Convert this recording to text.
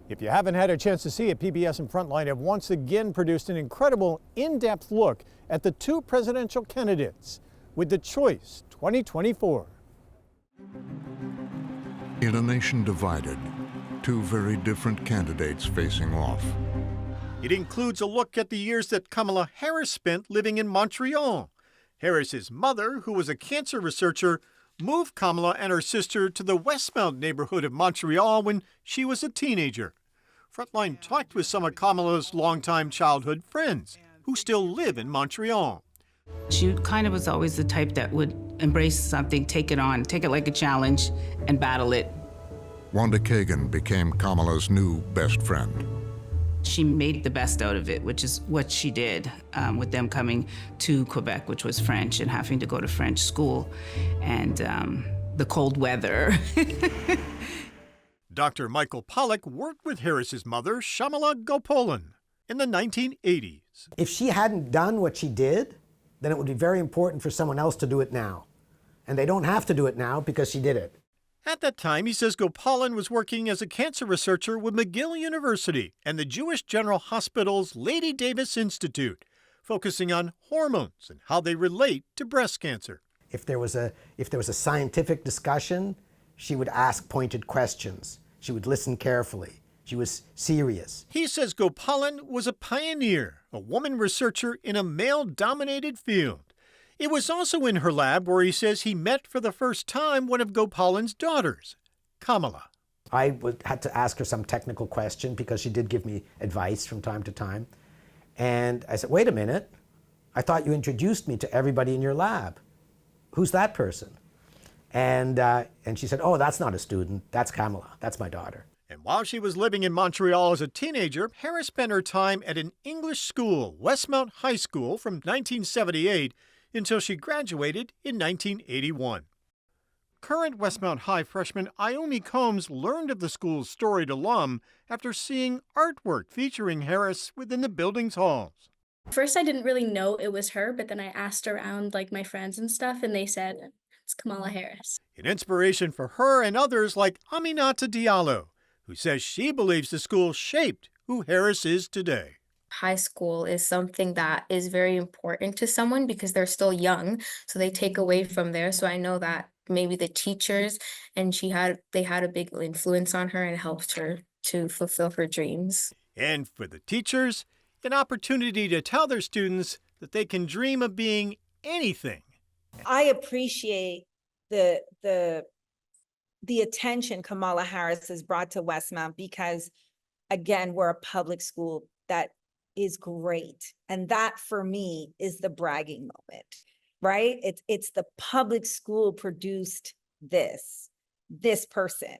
If you haven't had a chance to see it, PBS and Frontline have once again produced an incredible in-depth look at the two presidential candidates with The Choice 2024. In a nation divided, two very different candidates facing off. It includes a look at the years that Kamala Harris spent living in Montreal. Harris's mother, who was a cancer researcher, moved Kamala and her sister to the Westmount neighborhood of Montreal when she was a teenager. Frontline talked with some of Kamala's longtime childhood friends who still live in Montreal. She kind of was always the type that would embrace something, take it on, take it like a challenge, and battle it. Wanda Kagan became Kamala's new best friend. She made the best out of it, which is what she did with them coming to Quebec, which was French, and having to go to French school, and the cold weather. Dr. Michael Pollak worked with Harris's mother, Shyamala Gopalan, in the 1980s. If she hadn't done what she did, then it would be very important for someone else to do it now. And they don't have to do it now because she did it. At that time, he says Gopalan was working as a cancer researcher with McGill University and the Jewish General Hospital's Lady Davis Institute, focusing on hormones and how they relate to breast cancer. If there was a scientific discussion, she would ask pointed questions. She would listen carefully. She was serious. He says Gopalan was a pioneer, a woman researcher in a male-dominated field. It was also in her lab where he says he met for the first time one of Gopalan's daughters, Kamala. I had to ask her some technical question because she did give me advice from time to time. And I said, wait a minute, I thought you introduced me to everybody in your lab. Who's that person? And she said, oh, that's not a student, that's Kamala, that's my daughter. And while she was living in Montreal as a teenager, Harris spent her time at an English school, Westmount High School, from 1978 until she graduated in 1981. Current Westmount High freshman Iomi Combs learned of the school's storied alum after seeing artwork featuring Harris within the building's halls. First, I didn't really know it was her, but then I asked around like my friends and stuff, and they said, it's Kamala Harris. An inspiration for her and others like Aminata Diallo, who says she believes the school shaped who Harris is today. High school is something that is very important to someone because they're still young, so they take away from there. So I know that maybe the teachers and they had a big influence on her and helped her to fulfill her dreams. And for the teachers, an opportunity to tell their students that they can dream of being anything. I appreciate the attention Kamala Harris has brought to Westmount because, again, we're a public school that is great. And that, for me, is the bragging moment, right? It's the public school produced this person.